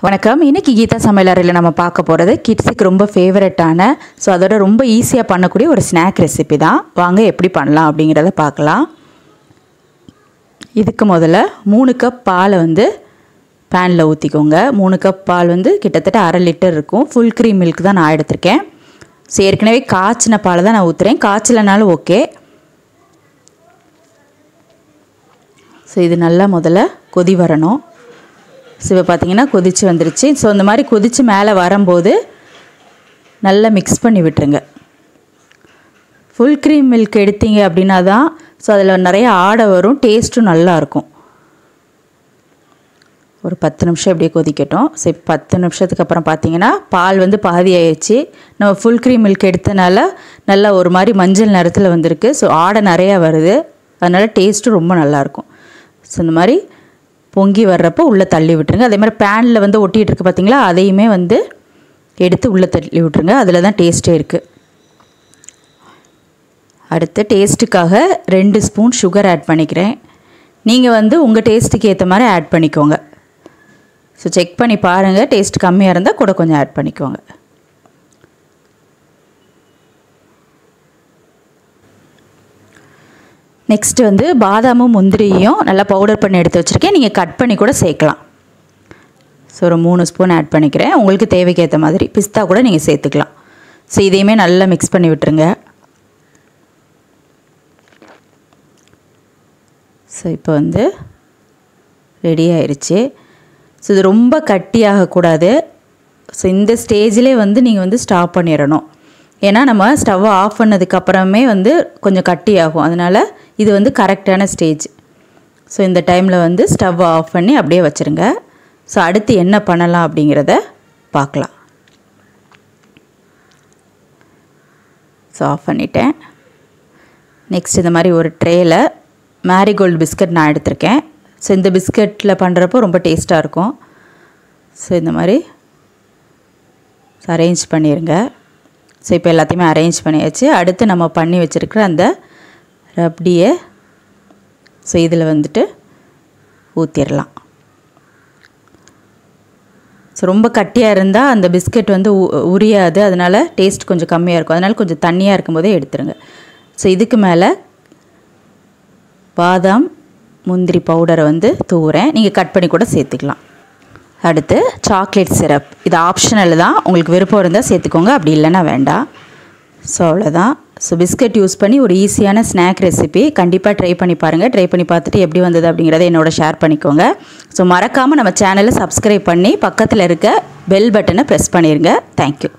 வணக்கம். இன்னைக்கு கீதா சமையலறையில் நம்ம பார்க்க போகிறது கிட்ஸுக்கு ரொம்ப ஃபேவரட்டான அதோட ரொம்ப ஈஸியாக பண்ணக்கூடிய ஒரு ஸ்நாக் ரெசிபி தான். வாங்க எப்படி பண்ணலாம் அப்படிங்கிறத பார்க்கலாம். இதுக்கு முதல்ல 3 கப் பாலை பேனில் ஊற்றிக்கோங்க. 3 கப் பால் கிட்டத்தட்ட 1/2 லிட்டர் இருக்கும். ஃபுல் க்ரீம் மில்க் தான் நான் எடுத்திருக்கேன். ஏற்கனவே காய்ச்சின பாலை தான் நான் ஊற்றுறேன். காய்ச்சலனாலும் ஓகே. இது நல்லா முதல்ல கொதி வரணும். இப்போ பார்த்தீங்கன்னா கொதிச்சு வந்துருச்சு. இந்த மாதிரி கொதித்து மேலே வரும்போது நல்லா மிக்ஸ் பண்ணி விட்டுருங்க. ஃபுல் க்ரீம் மில்க் எடுத்தீங்க அப்படின்னா தான் அதில் நிறைய ஆடை வரும், டேஸ்ட்டும் நல்லாயிருக்கும். ஒரு 10 நிமிஷம் இப்படியே கொதிக்கட்டும். 10 நிமிஷத்துக்கு அப்புறம் பார்த்தீங்கன்னா பால் பாதி ஆயிடுச்சு. நம்ம ஃபுல் க்ரீம் மில்க் எடுத்தனால நல்லா ஒரு மாதிரி மஞ்சள் நிறத்தில் வந்திருக்கு. ஆடை நிறையா வருது, அதனால் டேஸ்ட்டும் ரொம்ப நல்லாயிருக்கும். இந்த மாதிரி பொங்கி வர்றப்போ உள்ளே தள்ளி விட்டுருங்க. அதே மாதிரி பேனில் ஒட்டிகிட்டு இருக்குது பார்த்தீங்களா, அதையுமே எடுத்து உள்ளே தள்ளி விட்டுருங்க. அதில் தான் டேஸ்ட்டே இருக்குது. அடுத்து டேஸ்ட்டுக்காக 2 ஸ்பூன் சுகர் ஆட் பண்ணிக்கிறேன். நீங்கள் உங்கள் டேஸ்ட்டுக்கு ஏற்ற மாதிரி ஆட் பண்ணிக்கோங்க. செக் பண்ணி பாருங்கள். டேஸ்ட் கம்மியாக இருந்தால் கூட கொஞ்சம் ஆட் பண்ணிக்கோங்க. நெக்ஸ்ட்டு பாதாமும் முந்திரியும் நல்லா பவுடர் பண்ணி எடுத்து வச்சுருக்கேன். நீங்கள் கட் பண்ணி கூட சேர்க்கலாம். ஒரு 3 ஸ்பூன் ஆட் பண்ணிக்கிறேன். உங்களுக்கு தேவைக்கேற்ற மாதிரி பிஸ்தா கூட நீங்கள் சேர்த்துக்கலாம். இதையுமே நல்லா மிக்ஸ் பண்ணி விட்டுருங்க. இப்போ ரெடி ஆயிடுச்சு. இது ரொம்ப கட்டியாகக்கூடாது. இந்த ஸ்டேஜிலே நீங்கள் ஸ்டாப் பண்ணிடணும். ஏன்னா நம்ம ஸ்டவ்வை ஆஃப் பண்ணதுக்கப்புறமே கொஞ்சம் கட்டியாகும். அதனால் இது கரெக்டான ஸ்டேஜ். இந்த டைமில் ஸ்டவ்வை ஆஃப் பண்ணி அப்படியே வச்சுருங்க. அடுத்து என்ன பண்ணலாம் அப்படிங்கிறத பார்க்கலாம். ஆஃப் பண்ணிட்டேன். நெக்ஸ்ட் இந்த மாதிரி ஒரு ட்ரேயில் மேரிகோல்டு பிஸ்கட் நான் எடுத்திருக்கேன். இந்த பிஸ்கட்டில் பண்ணுறப்போ ரொம்ப டேஸ்ட்டாக இருக்கும். இந்த மாதிரி அரேஞ்ச் பண்ணிடுங்க. இப்போ எல்லாத்தையுமே அரேஞ்ச் பண்ணியாச்சு. அடுத்து நம்ம பண்ணி வச்சுருக்கிற அந்த ரப்டியை இதில் ஊற்றிடலாம். ரொம்ப கட்டியாக இருந்தால் அந்த பிஸ்கட் உரியாது, அதனால் டேஸ்ட் கொஞ்சம் கம்மியாக இருக்கும். அதனால் கொஞ்சம் தண்ணியாக இருக்கும்போதே எடுத்துருங்க. இதுக்கு மேலே பாதாம் முந்திரி பவுடரை தூவுறேன். நீங்கள் கட் பண்ணி கூட சேர்த்துக்கலாம். அடுத்து சாக்லேட் சிரப். இது ஆப்ஷனல் தான், உங்களுக்கு விருப்பம் இருந்தால் சேர்த்துக்கோங்க, அப்படி இல்லைன்னா வேண்டாம். அவ்வளோதான். பிஸ்கட் யூஸ் பண்ணி ஒரு ஈஸியான ஸ்நாக் ரெசிபி கண்டிப்பாக ட்ரை பண்ணி பாருங்கள். ட்ரை பண்ணி பார்த்துட்டு எப்படி வந்தது அப்படிங்கிறத என்னோட ஷேர் பண்ணிக்கோங்க. மறக்காமல் நம்ம சேனலை சப்ஸ்கிரைப் பண்ணி பக்கத்தில் இருக்க பெல் பட்டனை ப்ரெஸ் பண்ணிடுங்க. தேங்க்யூ.